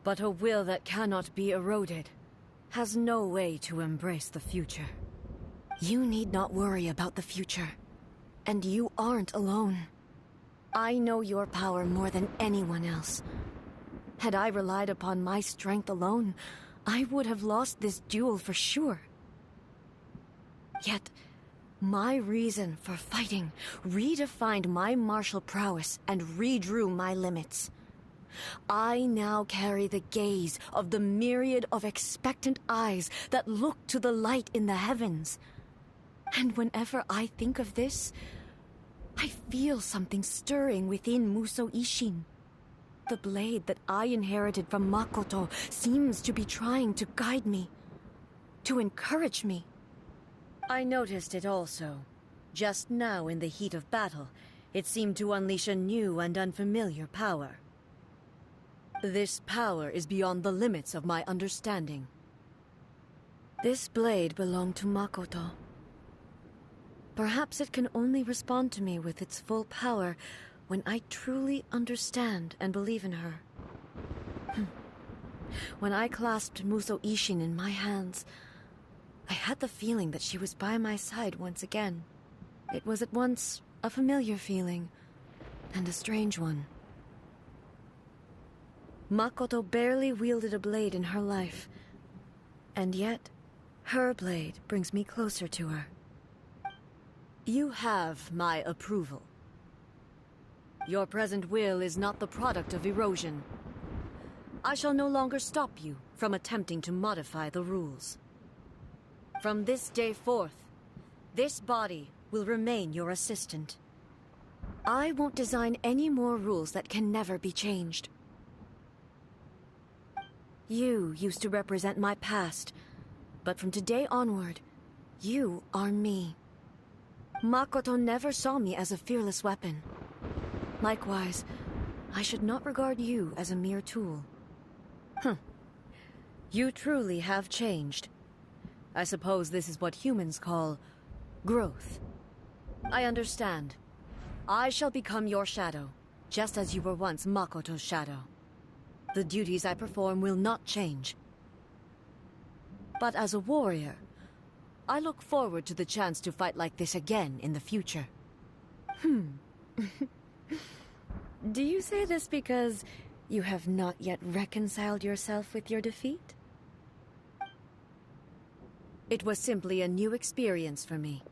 But a will that cannot be eroded has no way to embrace the future. You need not worry about the future. And you aren't alone. I know your power more than anyone else. Had I relied upon my strength alone, I would have lost this duel for sure. Yet, my reason for fighting redefined my martial prowess and redrew my limits. I now carry the gaze of the myriad of expectant eyes that look to the light in the heavens. And whenever I think of this, I feel something stirring within Muso Ishin. The blade that I inherited from Makoto seems to be trying to guide me, to encourage me. I noticed it also. Just now in the heat of battle, it seemed to unleash a new and unfamiliar power. This power is beyond the limits of my understanding. This blade belonged to Makoto. Perhaps it can only respond to me with its full power when I truly understand and believe in her. When I clasped Muso Ishin in my hands, I had the feeling that she was by my side once again. It was at once a familiar feeling and a strange one. Makoto barely wielded a blade in her life, and yet her blade brings me closer to her. You have my approval. Your present will is not the product of erosion. I shall no longer stop you from attempting to modify the rules. From this day forth, this body will remain your assistant. I won't design any more rules that can never be changed. You used to represent my past, but from today onward, you are me. Makoto never saw me as a fearless weapon. Likewise, I should not regard you as a mere tool. You truly have changed. I suppose this is what humans call growth. I understand. I shall become your shadow, just as you were once Makoto's shadow. The duties I perform will not change. But as a warrior, I look forward to the chance to fight like this again in the future. Do you say this because you have not yet reconciled yourself with your defeat? It was simply a new experience for me.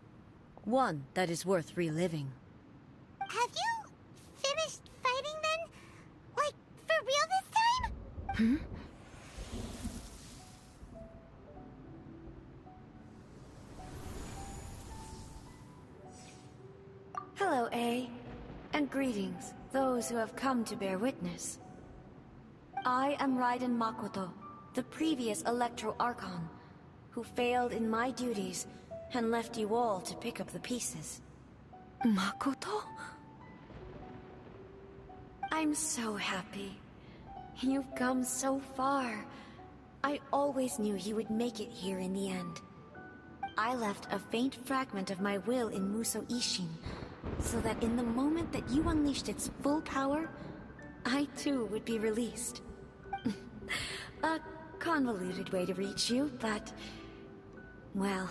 One that is worth reliving. Have you finished fighting then? Like, for real this time? Hello, A. And greetings, those who have come to bear witness. I am Raiden Makoto, the previous Electro Archon, who failed in my duties and left you all to pick up the pieces. Makoto? I'm so happy. You've come so far. I always knew you would make it here in the end. I left a faint fragment of my will in Muso Ishin, so that in the moment that you unleashed its full power, I too would be released. A convoluted way to reach you, but... well,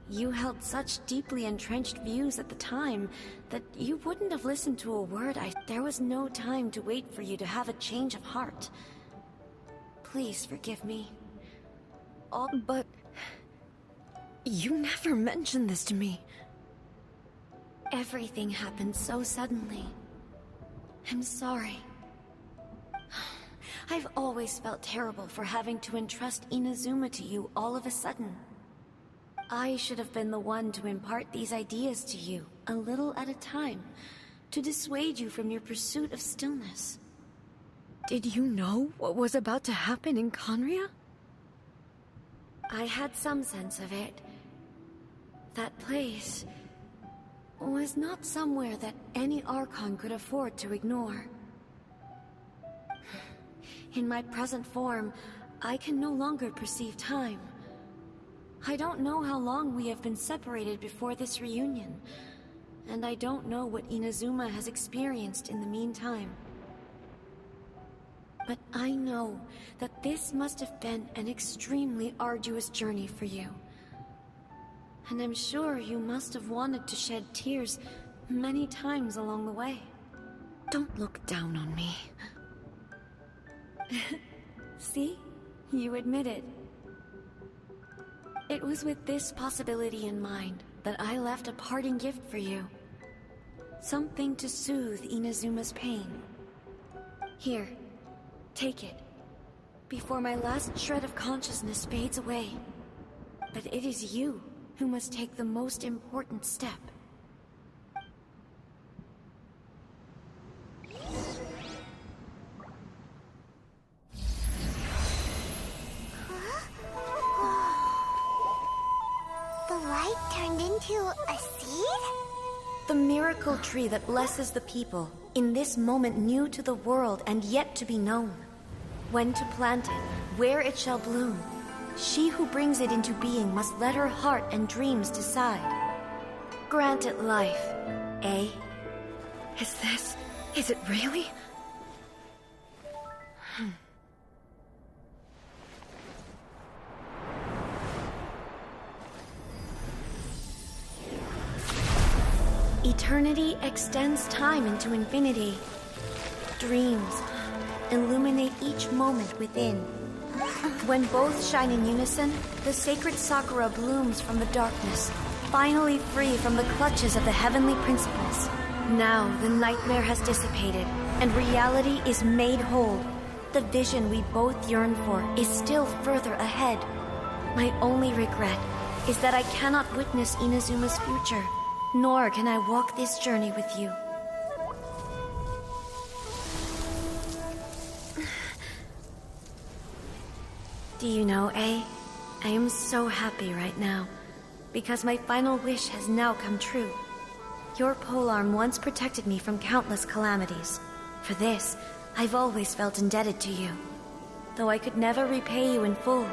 you held such deeply entrenched views at the time that you wouldn't have listened to a word There was no time to wait for you to have a change of heart. Please forgive me. But... you never mentioned this to me. Everything happened so suddenly. I'm sorry. I've always felt terrible for having to entrust Inazuma to you all of a sudden. I should have been the one to impart these ideas to you, a little at a time, to dissuade you from your pursuit of stillness. Did you know what was about to happen in Conria? I had some sense of it. That place was not somewhere that any Archon could afford to ignore. In my present form, I can no longer perceive time. I don't know how long we have been separated before this reunion, and I don't know what Inazuma has experienced in the meantime. But I know that this must have been an extremely arduous journey for you. And I'm sure you must have wanted to shed tears many times along the way. Don't look down on me. See? You admit it. It was with this possibility in mind that I left a parting gift for you. Something to soothe Inazuma's pain. Here, take it, before my last shred of consciousness fades away. But it is you who must take the most important step. The light turned into a seed? The miracle tree that blesses the people, in this moment new to the world and yet to be known. When to plant it, where it shall bloom. She who brings it into being must let her heart and dreams decide. Grant it life, eh? Is it really? Eternity extends time into infinity. Dreams illuminate each moment within. When both shine in unison, the sacred Sakura blooms from the darkness, finally free from the clutches of the heavenly principles. Now the nightmare has dissipated, and reality is made whole. The vision we both yearn for is still further ahead. My only regret is that I cannot witness Inazuma's future, nor can I walk this journey with you. Do you know, I am so happy right now, because my final wish has now come true. Your polearm once protected me from countless calamities. For this, I've always felt indebted to you. Though I could never repay you in full,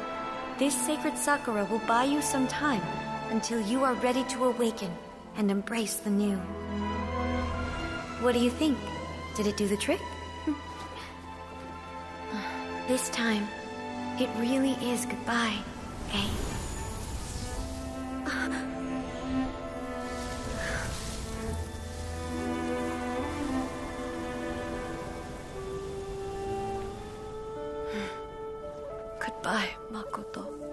this sacred Sakura will buy you some time until you are ready to awaken and embrace the new. What do you think? Did it do the trick? This time, it really is goodbye, eh? Goodbye, Makoto.